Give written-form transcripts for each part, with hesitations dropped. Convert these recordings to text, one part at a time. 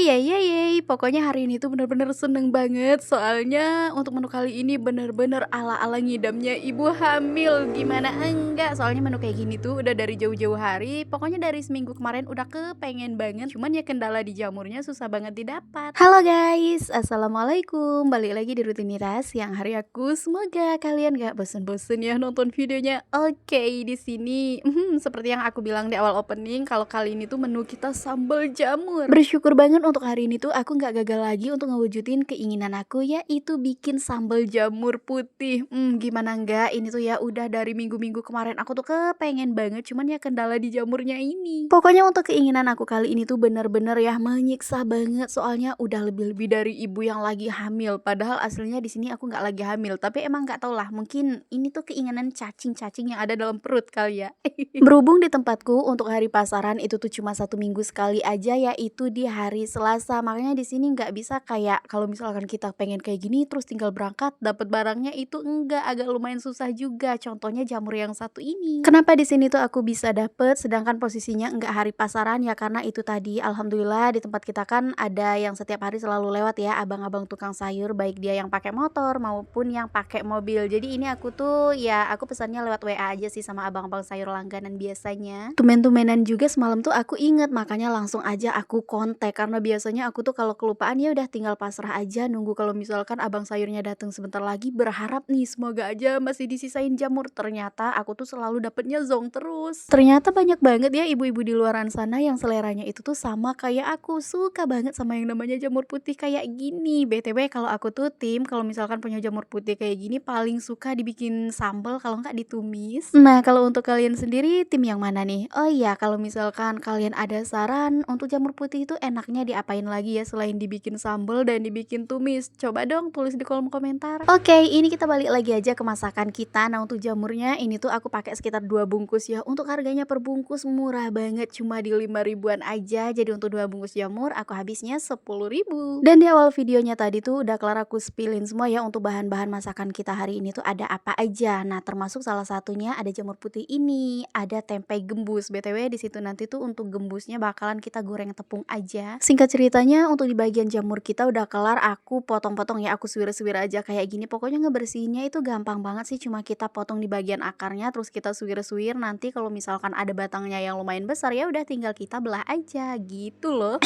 Yeay, pokoknya hari ini tuh bener-bener seneng banget soalnya untuk menu kali ini bener-bener ala-ala ngidamnya ibu hamil, gimana enggak, soalnya menu kayak gini tuh udah dari jauh-jauh hari, pokoknya dari seminggu kemarin udah kepengen banget, cuman ya kendala di jamurnya susah banget didapat. Halo guys, assalamualaikum, balik lagi di rutinitas yang hari aku, semoga kalian gak bosen-bosen ya nonton videonya. Oke, di sini seperti yang aku bilang di awal opening, kalau kali ini tuh menu kita sambal jamur. Bersyukur banget untuk hari ini tuh aku nggak gagal lagi untuk ngewujudin keinginan aku, yaitu bikin sambal jamur putih. Gimana enggak, ini tuh ya udah dari minggu-minggu kemarin aku tuh kepengen banget, cuman ya kendala di jamurnya ini. Pokoknya untuk keinginan aku kali ini tuh bener-bener ya menyiksa banget, soalnya udah lebih-lebih dari ibu yang lagi hamil. Padahal aslinya di sini aku nggak lagi hamil, tapi emang nggak tau lah, mungkin ini tuh keinginan cacing-cacing yang ada dalam perut kali ya. Berhubung di tempatku untuk hari pasaran itu tuh cuma 1 minggu sekali aja, yaitu di hari Selasa. Makanya di sini nggak bisa kayak kalau misalkan kita pengen kayak gini terus tinggal berangkat dapat barangnya, itu enggak, agak lumayan susah juga. Contohnya jamur yang satu ini. Kenapa di sini tuh aku bisa dapet sedangkan posisinya enggak hari pasaran ya, karena itu tadi alhamdulillah di tempat kita kan ada yang setiap hari selalu lewat ya, abang-abang tukang sayur, baik dia yang pakai motor maupun yang pakai mobil. Jadi ini aku tuh ya aku pesannya lewat WA aja sih sama abang-abang sayur langganan biasanya. Tumen-tumenan juga semalam tuh aku inget, makanya langsung aja aku kontak, karena biasanya aku tuh kalau kelupaan ya udah tinggal pasrah aja nunggu kalau misalkan abang sayurnya datang sebentar lagi, berharap nih semoga aja masih disisain jamur. Ternyata aku tuh selalu dapetnya zonk terus. Ternyata banyak banget ya ibu-ibu di luaran sana yang seleranya itu tuh sama kayak aku, suka banget sama yang namanya jamur putih kayak gini. BTW kalau aku tuh tim kalau misalkan punya jamur putih kayak gini paling suka dibikin sambal kalau nggak ditumis. Nah, kalau untuk kalian sendiri tim yang mana nih? Oh iya, kalau misalkan kalian ada saran untuk jamur putih itu enaknya diapain lagi ya selain dibikin sambal dan dibikin tumis? Coba dong tulis di kolom komentar. Oke, ini kita balik lagi aja ke masakan kita. Nah, untuk jamurnya ini tuh aku pakai sekitar 2 bungkus ya. Untuk harganya per bungkus murah banget, cuma di 5 ribuan aja. Jadi untuk 2 bungkus jamur aku habisnya 10.000. Dan di awal videonya tadi tuh udah kelar aku spillin semua ya untuk bahan-bahan masakan kita hari ini tuh ada apa aja. Nah, termasuk salah satunya ada jamur putih ini, ada tempe gembus. BTW di situ nanti tuh untuk gembusnya bakalan kita goreng tepung aja. Singkat ceritanya untuk di bagian jamur kita udah kelar, aku potong-potong ya, aku suwir-suwir aja kayak gini. Pokoknya ngebersihinnya itu gampang banget sih, cuma kita potong di bagian akarnya terus kita suwir-suwir. Nanti kalau misalkan ada batangnya yang lumayan besar ya udah tinggal kita belah aja gitu loh.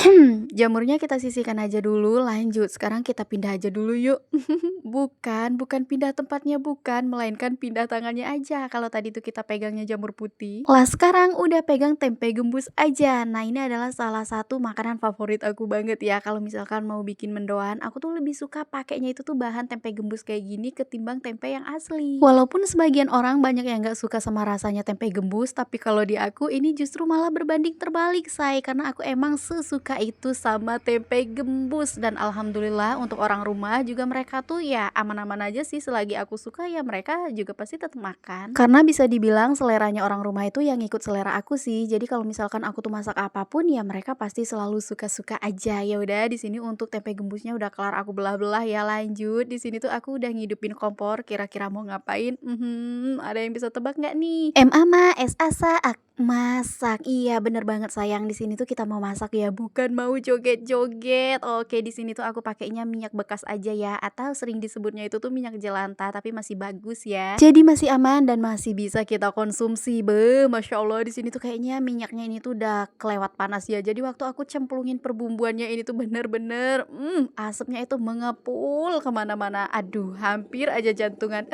Jamurnya kita sisihkan aja dulu, lanjut sekarang kita pindah aja dulu yuk. Bukan pindah tempatnya bukan, melainkan pindah tangannya aja. Kalau tadi tuh kita pegangnya jamur putih, lah sekarang udah pegang tempe gembus aja. Nah, ini adalah salah satu makanan favorit aku banget ya. Kalau misalkan mau bikin mendoan, aku tuh lebih suka pakainya itu tuh bahan tempe gembus kayak gini ketimbang tempe yang asli. Walaupun sebagian orang banyak yang gak suka sama rasanya tempe gembus, tapi kalau di aku ini justru malah berbanding terbalik say, karena aku emang sesuka itu sama tempe gembus. Dan alhamdulillah untuk orang rumah juga mereka tuh ya aman-aman aja sih, selagi aku suka ya mereka juga pasti tetap makan. Karena bisa dibilang seleranya orang rumah itu yang ngikut selera aku sih. Jadi kalau misalkan aku tuh masak apapun ya mereka pasti selalu suka-suka aja. Ya udah di sini untuk tempe gembusnya udah kelar aku belah-belah ya, lanjut. Di sini tuh aku udah ngidupin kompor, kira-kira mau ngapain? Ada yang bisa tebak nggak nih? Ama asa masak. Iya bener banget sayang, di sini tuh kita mau masak ya, bukan mau joget-joget. Oke, di sini tuh aku pakainya minyak bekas aja ya, atau sering disebutnya itu tuh minyak jelantah, tapi masih bagus ya. Jadi masih aman dan masih bisa kita konsumsi. Masya Allah, di sini tuh kayaknya minyaknya ini tuh udah kelewat panas ya. Jadi waktu aku cemplungin perbumbuannya ini tuh bener-bener asapnya itu mengepul kemana-mana. Aduh, hampir aja jantungan.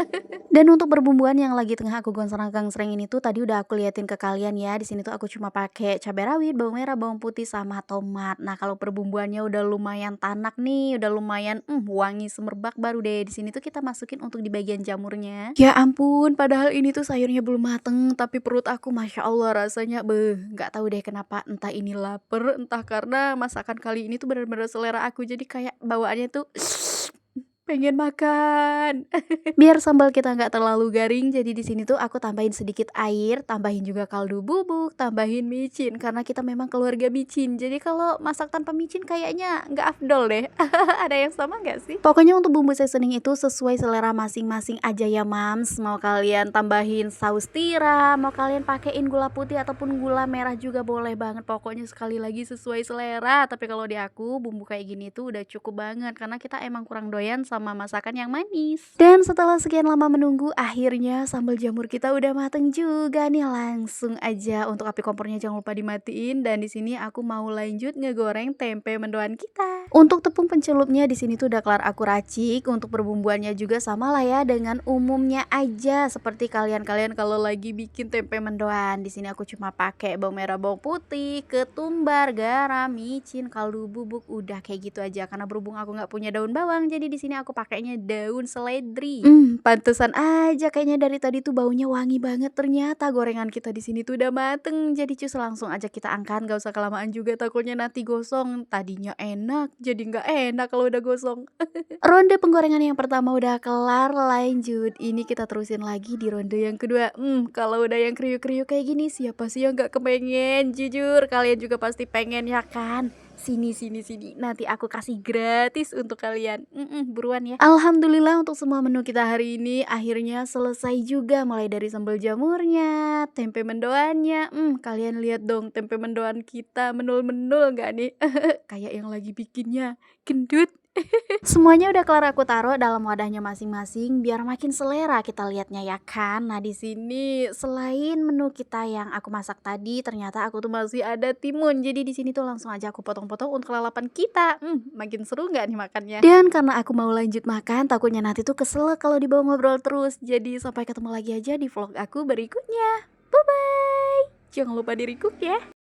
Dan untuk perbumbuan yang lagi tengah aku gongsang-gangsreng ini tuh tadi udah aku liatin ke kalian ya. Di sini tuh aku cuma pakai cabai rawit, bawang merah, bawang putih sama tomat. Nah, kalau perbumbuannya udah lumayan tanak nih, udah lumayan wangi semerbak, baru deh di sini tuh kita masukin untuk di bagian jamurnya. Ya ampun, padahal ini tuh sayurnya belum mateng, tapi perut aku masya Allah rasanya nggak tahu deh kenapa, entah ini lapar, entah karena masakan kali ini tuh bener-bener selera aku, jadi kayak bawaannya tuh Pengen makan. Biar sambal kita nggak terlalu garing, jadi di sini tuh aku tambahin sedikit air, tambahin juga kaldu bubuk, tambahin micin karena kita memang keluarga micin. Jadi kalau masak tanpa micin kayaknya nggak afdol deh. Ada yang sama nggak sih? Pokoknya untuk bumbu seasoning itu sesuai selera masing-masing aja ya mams. Mau kalian tambahin saus tiram, mau kalian pakein gula putih ataupun gula merah juga boleh banget. Pokoknya sekali lagi sesuai selera. Tapi kalau di aku bumbu kayak gini tuh udah cukup banget karena kita emang kurang doyan sama masakan yang manis. Dan setelah sekian lama menunggu, akhirnya sambal jamur kita udah mateng juga nih. Langsung aja untuk api kompornya jangan lupa dimatiin, dan di sini aku mau lanjut ngegoreng tempe mendoan kita. Untuk tepung pencelupnya di sini tuh udah kelar aku racik. Untuk perbumbuannya juga sama lah ya dengan umumnya aja seperti kalian kalau lagi bikin tempe mendoan. Di sini aku cuma pakai bawang merah, bawang putih, ketumbar, garam, micin, kaldu bubuk, udah kayak gitu aja. Karena berhubung aku nggak punya daun bawang, jadi di sini aku pakainya daun seledri. Pantesan aja kayaknya dari tadi tuh baunya wangi banget. Ternyata gorengan kita di sini tuh udah mateng. Jadi cus langsung aja kita angkat, gak usah kelamaan juga takutnya nanti gosong. Tadinya enak, jadi nggak enak kalau udah gosong. Ronde penggorengan yang pertama udah kelar, lanjut. Ini kita terusin lagi di ronde yang kedua. Kalau udah yang kriuk-kriuk kayak gini, siapa sih yang nggak kepengen? Jujur, kalian juga pasti pengen ya kan? Sini, nanti aku kasih gratis untuk kalian. Buruan ya. Alhamdulillah untuk semua menu kita hari ini akhirnya selesai juga. Mulai dari sambal jamurnya, tempe mendoannya. Kalian lihat dong tempe mendoan kita menul-menul nggak nih? Kayak yang lagi bikinnya gendut. Semuanya udah kelar aku taruh dalam wadahnya masing-masing biar makin selera kita lihatnya ya kan. Nah di sini selain menu kita yang aku masak tadi, ternyata aku tuh masih ada timun. Jadi di sini tuh langsung aja aku potong-potong untuk lalapan kita. Makin seru nggak nih makannya? Dan karena aku mau lanjut makan, takutnya nanti tuh kesel kalau dibawa ngobrol terus. Jadi sampai ketemu lagi aja di vlog aku berikutnya. Bye bye. Jangan lupa di recook ya.